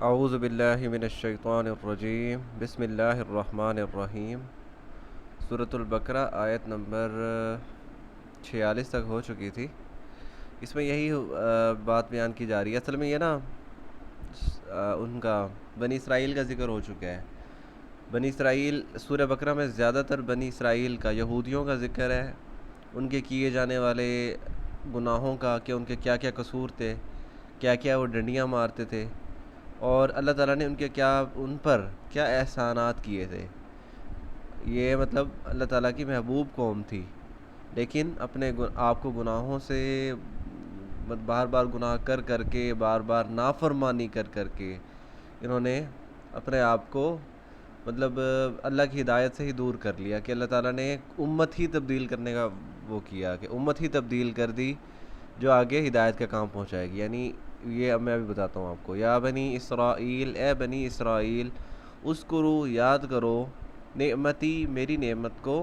اعوذ باللہ من الشیطان الرجیم بسم اللہ الرحمن الرحیم۔ سورۃ البقرہ آیت نمبر 46 تک ہو چکی تھی۔ اس میں یہی بات بیان کی جا رہی ہے۔ اصل میں یہ نا ان کا بنی اسرائیل کا ذکر ہو چکا ہے۔ بنی اسرائیل سورہ بقرہ میں زیادہ تر بنی اسرائیل کا، یہودیوں کا ذکر ہے، ان کے کیے جانے والے گناہوں کا، کہ ان کے کیا کیا قصور تھے، کیا کیا وہ ڈنڈیاں مارتے تھے، اور اللہ تعالیٰ نے ان پر کیا احسانات کیے تھے۔ یہ مطلب اللہ تعالیٰ کی محبوب قوم تھی، لیکن اپنے آپ کو گناہوں سے بار بار گناہ کر کر کے، بار بار نافرمانی کر کر کے انہوں نے اپنے آپ کو مطلب اللہ کی ہدایت سے ہی دور کر لیا، کہ اللہ تعالیٰ نے امت ہی تبدیل کرنے کا وہ کیا، کہ امت ہی تبدیل کر دی جو آگے ہدایت کا کام پہنچائے گی۔ یعنی یہ اب میں ابھی بتاتا ہوں آپ کو۔ یا بنی اسرائیل، اے بنی اسرائیل، اذکرو یاد کرو، نعمتی میری نعمت کو،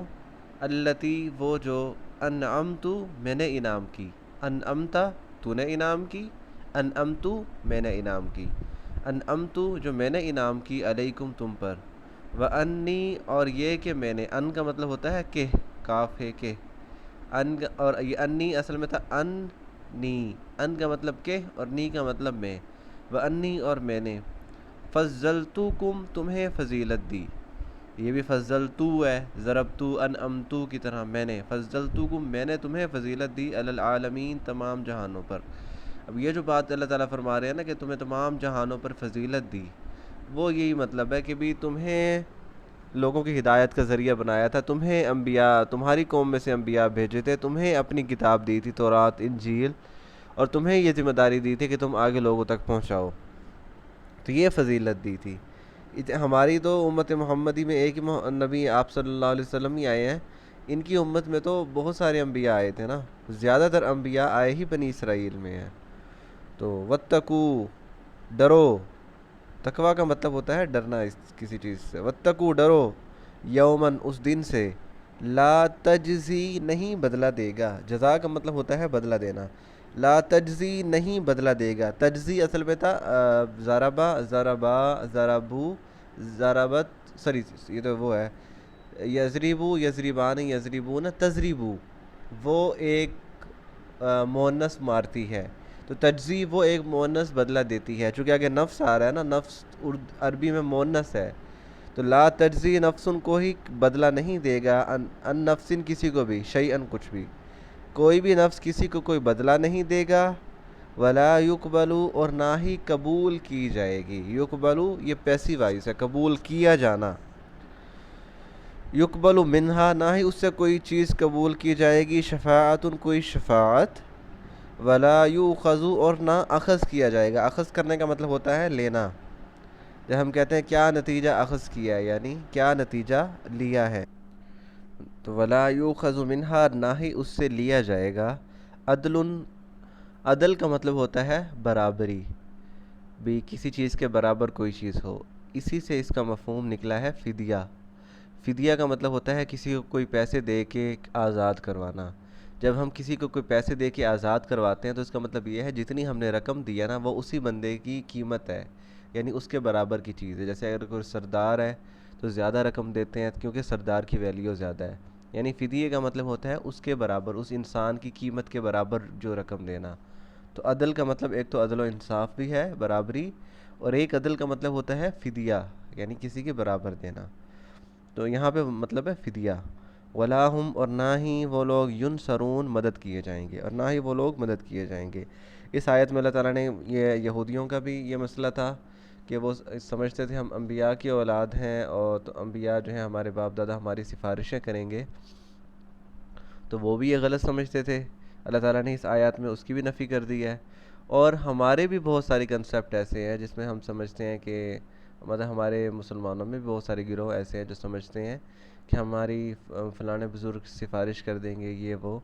التی وہ جو، انعمتو میں نے انعام کی، انعمتا تو نے انعام کی، انعمتو میں نے انعام کی، انعمتو جو میں نے انعام کی، علیکم تم پر، وانی اور یہ کہ میں نے، ان کا مطلب ہوتا ہے کہ، کاف ہے کہ، ان اور یہ انی اصل میں تھا نی، ان کا مطلب کہ اور نی کا مطلب میں، وانی اور میں نے، فضلتکم تمہیں فضیلت دی۔ یہ بھی فضلتو ہے، ضربتو انعمتو کی طرح، میں نے فضلتکم میں نے تمہیں فضیلت دی، علی العالمین تمام جہانوں پر۔ اب یہ جو بات اللہ تعالیٰ فرما رہے ہیں نا کہ تمہیں تمام جہانوں پر فضیلت دی، وہ یہی مطلب ہے کہ بھی تمہیں لوگوں کی ہدایت کا ذریعہ بنایا تھا، تمہیں انبیاء، تمہاری قوم میں سے انبیاء بھیجے تھے، تمہیں اپنی کتاب دی تھی، تورات انجیل، اور تمہیں یہ ذمہ داری دی تھی کہ تم آگے لوگوں تک پہنچاؤ، تو یہ فضیلت دی تھی۔ ہماری تو امت محمدی میں ایک ہی نبی آپ صلی اللہ علیہ وسلم ہی آئے ہیں، ان کی امت میں تو بہت سارے انبیاء آئے تھے نا، زیادہ تر انبیاء آئے ہی بنی اسرائیل میں ہیں۔ تو واتقو ڈرو، تقوی کا مطلب ہوتا ہے ڈرنا کسی چیز سے، واتقو ڈرو، یومن اس دن سے، لا تجزی نہیں بدلہ دے گا، جزا کا مطلب ہوتا ہے بدلہ دینا، لا تجزی نہیں بدلہ دے گا، تجزی اصل میں تھا ضربا ضربا ضربو ضربت، سری یہ تو وہ ہے، یضربو یضربان یضربون تضریبو، وہ ایک مؤنث مارتی ہے، تو تجزی وہ ایک مؤنث بدلہ دیتی ہے، چونکہ اگر نفس آ رہا ہے نا، نفس عربی میں مؤنث ہے، تو لا تجزی نفسن کو ہی بدلہ نہیں دے گا، ان نفسن کسی کو بھی، شیئن کچھ بھی، کوئی بھی نفس کسی کو کوئی بدلہ نہیں دے گا، ولا یقبلو اور نہ ہی قبول کی جائے گی، یقبلو یہ پیسیو وائس ہے، قبول کیا جانا، یقبل منہا نہ ہی اس سے کوئی چیز قبول کی جائے گی، شفاعت کوئی شفاعت، ولا یؤخذ اور نہ اخذ کیا جائے گا، اخذ کرنے کا مطلب ہوتا ہے لینا، جب ہم کہتے ہیں کیا نتیجہ اخذ کیا ہے، یعنی کیا نتیجہ لیا ہے، تو ولا یؤخذ منہا نہ ہی اس سے لیا جائے گا، عدل، عدل کا مطلب ہوتا ہے برابری، بھی کسی چیز کے برابر کوئی چیز ہو، اسی سے اس کا مفہوم نکلا ہے فدیہ۔ فدیہ کا مطلب ہوتا ہے کسی کو کوئی پیسے دے کے آزاد کروانا۔ جب ہم کسی کو کوئی پیسے دے کے آزاد کرواتے ہیں تو اس کا مطلب یہ ہے جتنی ہم نے رقم دی ہے نا، وہ اسی بندے کی قیمت ہے، یعنی اس کے برابر کی چیز ہے۔ جیسے اگر کوئی سردار ہے تو زیادہ رقم دیتے ہیں کیونکہ سردار کی ویلیو زیادہ ہے، یعنی فدیے کا مطلب ہوتا ہے اس کے برابر، اس انسان کی قیمت کے برابر جو رقم دینا۔ تو عدل کا مطلب ایک تو عدل و انصاف بھی ہے، برابری، اور ایک عدل کا مطلب ہوتا ہے فدیہ، یعنی کسی کے برابر دینا۔ تو یہاں پہ مطلب ہے فدیہ، ولا ہم اور نہ ہی وہ لوگ ینصرون مدد کیے جائیں گے، اور نہ ہی وہ لوگ مدد کیے جائیں گے۔ اس آیت میں اللہ تعالیٰ نے یہ یہودیوں کا بھی یہ مسئلہ تھا کہ وہ سمجھتے تھے ہم انبیاء کی اولاد ہیں، اور تو انبیاء جو ہیں ہمارے باپ دادا ہماری سفارشیں کریں گے، تو وہ بھی یہ غلط سمجھتے تھے۔ اللہ تعالیٰ نے اس آیات میں اس کی بھی نفی کر دی ہے۔ اور ہمارے بھی بہت ساری کنسیپٹ ایسے ہیں جس میں ہم سمجھتے ہیں کہ مطلب ہمارے مسلمانوں میں بھی بہت سارے گروہ ایسے ہیں جو سمجھتے ہیں کہ ہماری فلاں بزرگ سفارش کر دیں گے، یہ وہ۔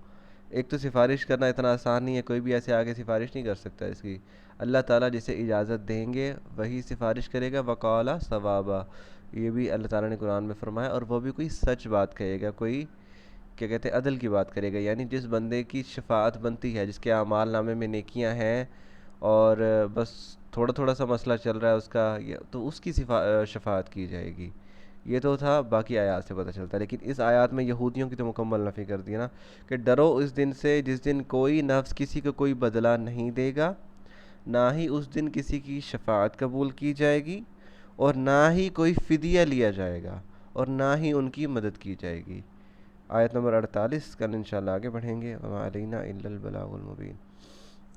ایک تو سفارش کرنا اتنا آسان نہیں ہے، کوئی بھی ایسے آگے سفارش نہیں کر سکتا اس کی، اللہ تعالیٰ جسے اجازت دیں گے وہی سفارش کرے گا، وقال ثوابا، یہ بھی اللہ تعالیٰ نے قرآن میں فرمایا، اور وہ بھی کوئی سچ بات کہے گا، کوئی کیا کہتے ہیں عدل کی بات کرے گا، یعنی جس بندے کی شفاعت بنتی ہے، جس کے اعمال نامے میں نیکیاں ہیں، اور بس تھوڑا تھوڑا سا مسئلہ چل رہا ہے اس کا، تو اس کی شفاعت کی جائے گی. یہ تو تھا باقی آیات سے پتہ چلتا ہے، لیکن اس آیات میں یہودیوں کی تو مکمل نفی کر دی نا، کہ ڈرو اس دن سے جس دن کوئی نفس کسی کو کوئی بدلہ نہیں دے گا، نہ ہی اس دن کسی کی شفاعت قبول کی جائے گی، اور نہ ہی کوئی فدیہ لیا جائے گا، اور نہ ہی ان کی مدد کی جائے گی. آیت نمبر 48. کل انشاءاللہ آگے بڑھیں گے. وما علینا الا البلاغ المبین.